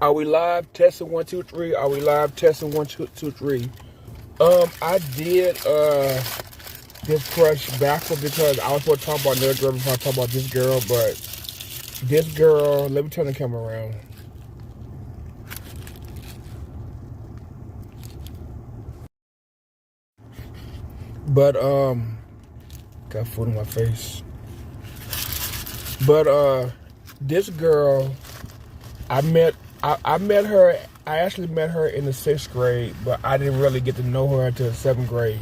Are we live? Testing 1 2 3. Are we live? Testing 1 2 3. I did this crush backward because I was supposed to talk about another girl before I talk about this girl, but this girl. Let me turn the camera around. But got food in my face. But this girl, I met her. I actually met her in the 6th grade, but I didn't really get to know her until the 7th grade.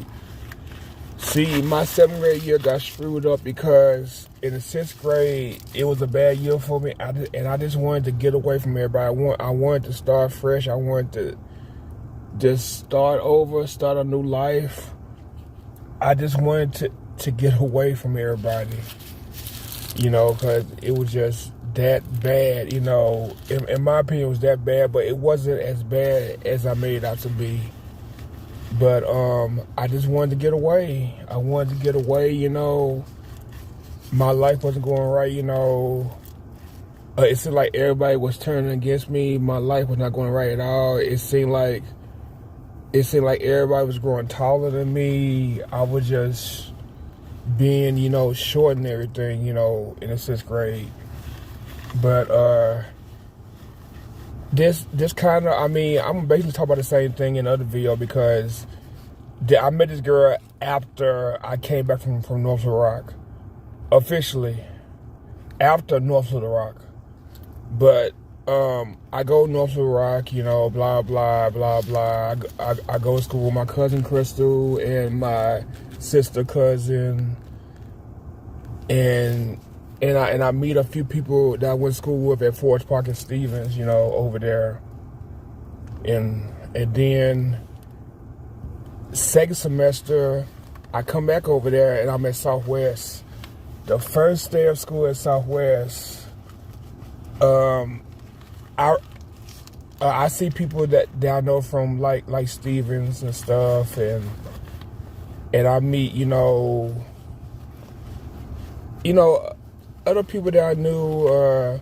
See, my 7th grade year got screwed up because in the 6th grade, it was a bad year for me, and I just wanted to get away from everybody. I wanted to start fresh. I wanted to just start over, start a new life. I just wanted to get away from everybody, because it was just that bad, in my opinion, it was that bad, but it wasn't as bad as I made it out to be. But I just wanted to get away. I wanted to get away, my life wasn't going right, it seemed like everybody was turning against me. My life was not going right at all. It seemed like everybody was growing taller than me. I was just being, short and everything, in the 6th grade. But this kind of, I'm basically talking about the same thing in the other video because I met this girl after I came back from North Little Rock. Officially, after North Little Rock. But I go to North Little Rock, blah, blah, blah, blah. I go to school with my cousin Crystal and my sister cousin. And I meet a few people that I went to school with at Forge Park and Stevens, over there. And then 2nd semester, I come back over there and I'm at Southwest. The first day of school at Southwest, I see people that I know from like Stevens and stuff, and I meet other people that I knew.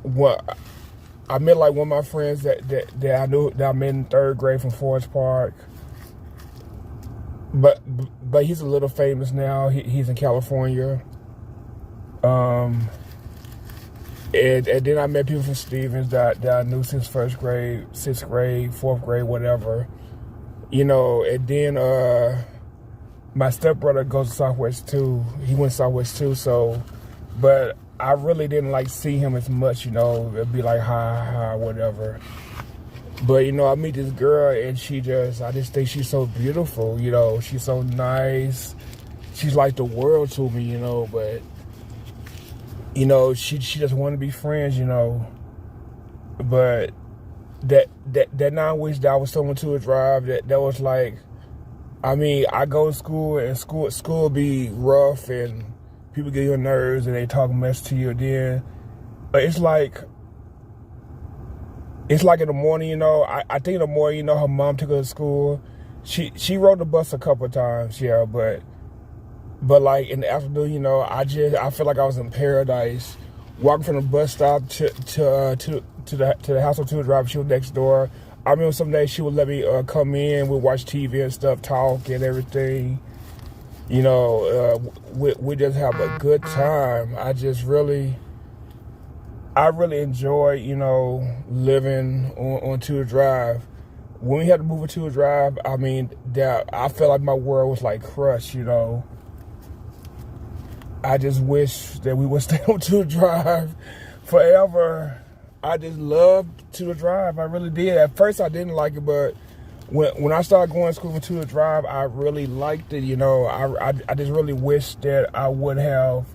What I met like one of my friends that I knew that I met in 3rd grade from Forest Park. But he's a little famous now. He's in California. And then I met people from Stevens that I knew since 1st grade, 6th grade, 4th grade, whatever. And then my stepbrother goes to Southwest too. He went to Southwest too, so, but I really didn't see him as much, it'd be like, hi, whatever. But, I meet this girl and I just think she's so beautiful, she's so nice. She's like the world to me, but, she just wanted to be friends, But that 9 weeks that I was someone to a drive, that was like, I go to school and school be rough and people get your nerves and they talk mess to you. Then, but it's like in the morning, I think in the morning, her mom took her to school. She rode the bus a couple of times, yeah, but like in the afternoon, I feel like I was in paradise, walking from the bus stop to the house on Two Drive. She was next door. I remember some days she would let me come in. We'd watch TV and stuff, talk and everything. We just have a good time. I really enjoy, living on Two Drive. When we had to move to Two Drive, I felt like my world was like crushed, I just wish that we would stay on Two Drive forever. I just loved Two Drive. I really did. At first, I didn't like it, but when I started going to school for Two Drive, I really liked it. I just really wish that I would have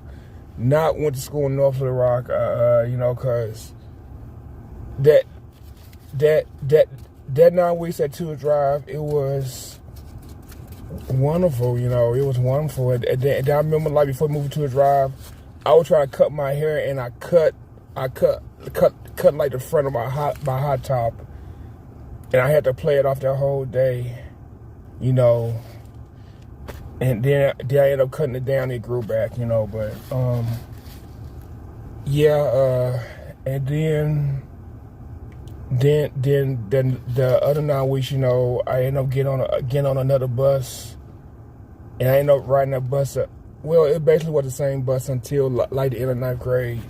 not went to school in North Little Rock. Because that 9 weeks at Two Drive, it was wonderful. It was wonderful. And then I remember, like, before moving to a drive, I would try to cut my hair, and I cut like the front of my hot top, and I had to play it off that whole day, and then I ended up cutting it down. It grew back, but yeah. And then the other 9 weeks, I ended up getting on another bus, and I ended up riding that bus. Well, it basically was the same bus until like the end of 9th grade.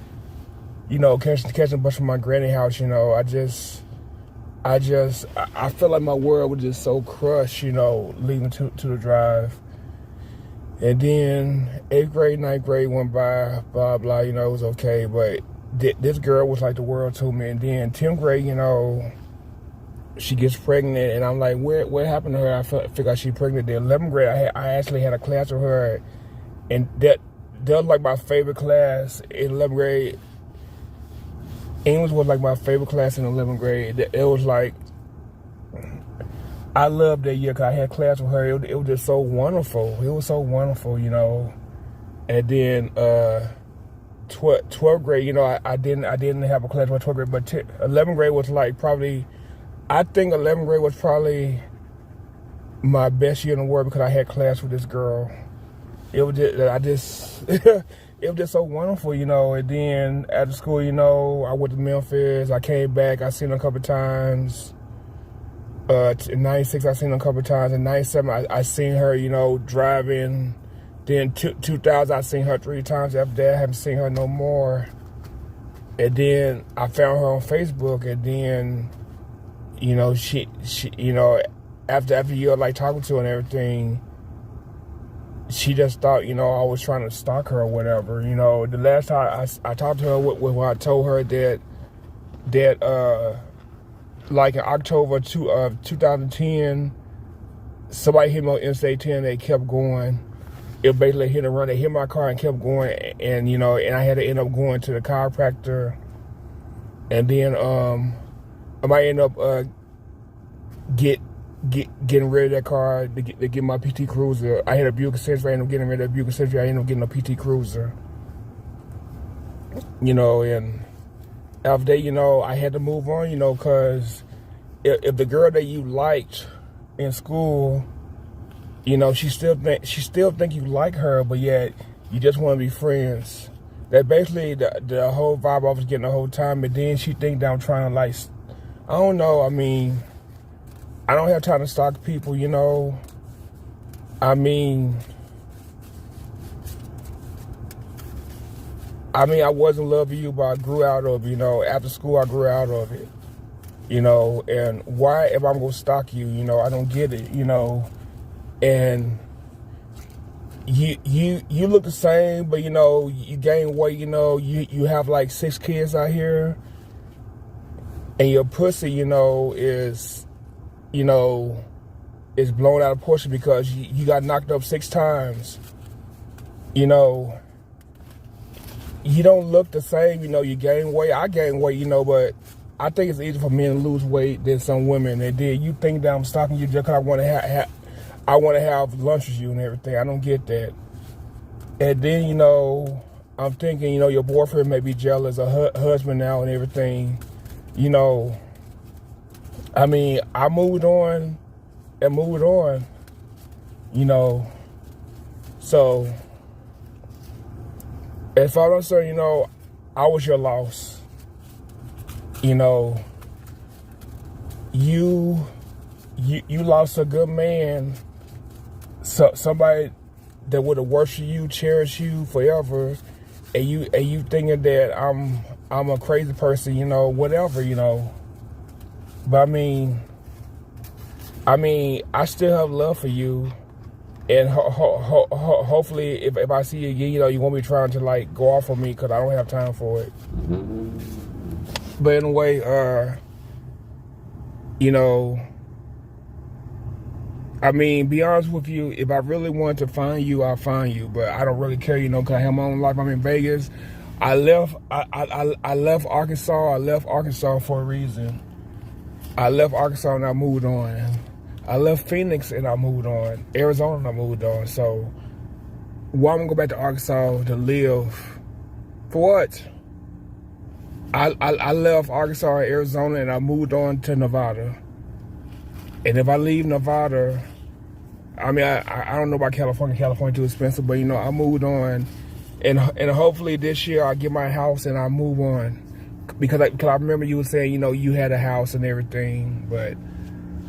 Catching a bus from my granny house. I felt like my world was just so crushed. Leaving to the drive. And then 8th grade, 9th grade went by, blah, blah, it was okay. But this girl was like the world to me. And then 10th grade, she gets pregnant. And I'm like, what happened to her? I figured out she pregnant. The 11th grade, I actually had a class with her. And that was like my favorite class in 11th grade. English was like my favorite class in 11th grade. It was like, I loved that year because I had class with her. It was just so wonderful. It was so wonderful, And then 12th grade, I didn't have a class with 12th grade, but 11th grade was like probably, I think 11th grade was probably my best year in the world because I had class with this girl. It was just, it was just so wonderful, And then after school, I went to Memphis. I came back. I seen her a couple times. In 96, I seen her a couple times. In 97, I seen her, driving. Then 2000, I seen her 3 times. After that, I haven't seen her no more. And then I found her on Facebook. And then, she after a year, like talking to her and everything, she just thought, I was trying to stalk her or whatever. The last time I talked to her, when I told her that like in October of 2010, somebody hit me on Interstate 10. They kept going. It basically hit and run. They hit my car and kept going, and and I had to end up going to the chiropractor, and then I might end up getting rid of that car to get my PT Cruiser. I had a Buick Century. I ended up getting rid of that Buick Century. I ended up getting a PT Cruiser. And after that, I had to move on, because if the girl that you liked in school, she still think you like her, but yet you just want to be friends. That basically the whole vibe I was getting the whole time. And then she think that I'm trying to, I don't know. I mean, I don't have time to stalk people, I mean, I wasn't in love with you, but I grew out of it, After school, I grew out of it, And why, if I'm going to stalk you, I don't get it, And you look the same, but, you gain weight, you have like 6 kids out here. And your pussy, is blown out of proportion because you got knocked up 6 times. You don't look the same, you gain weight. I gain weight, but I think it's easier for men to lose weight than some women. And then you think that I'm stalking you just because I want to have lunch with you and everything. I don't get that. And then, I'm thinking, your boyfriend may be jealous of her husband now and everything. I moved on and moved on, So, as far as I'm concerned, I was your loss. You lost a good man, somebody that would have worshipped you, cherished you forever, and you thinking that I'm a crazy person, whatever, But I still have love for you, and hopefully, if I see you again, you won't be trying to go off on me because I don't have time for it. But anyway, be honest with you, if I really wanted to find you, I'll find you. But I don't really care, because I have my own life. I'm in Vegas. I left Arkansas. I left Arkansas for a reason. I left Arkansas and I moved on. I left Phoenix and I moved on. Arizona and I moved on. So, why I'm gonna go back to Arkansas to live? For what? I left Arkansas and Arizona and I moved on to Nevada. And if I leave Nevada, I don't know about California. California too expensive, but I moved on, and hopefully this year I get my house and I move on. because I remember you were saying, you know, you had a house and everything, but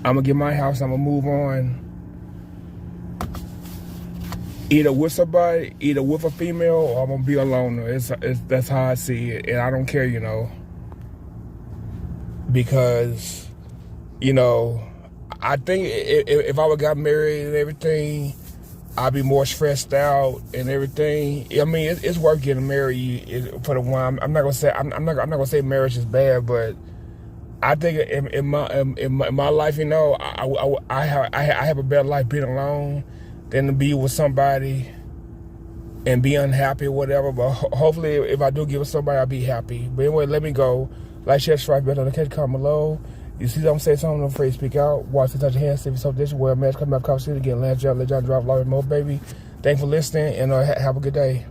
I'm gonna get my house. I'm gonna move on, either with somebody, either with a female, or I'm gonna be a loner. That's how I see it, and I don't care, you know, because, you know, I think if I would got married and everything, I'd be more stressed out and everything. I mean, it's worth getting married for the one. I'm not gonna say marriage is bad, but I think in my life, you know, I have a better life being alone than to be with somebody and be unhappy or whatever. But hopefully, if I do get with somebody, I'll be happy. But anyway, let me go. Like, share, subscribe, better on the catch, comment below. You see them say something, don't afraid to speak out. Watch the touch your hands, if it's something this wear a mask, come back, conversation again, let John drive, love more, baby. Thanks for listening, and have a good day.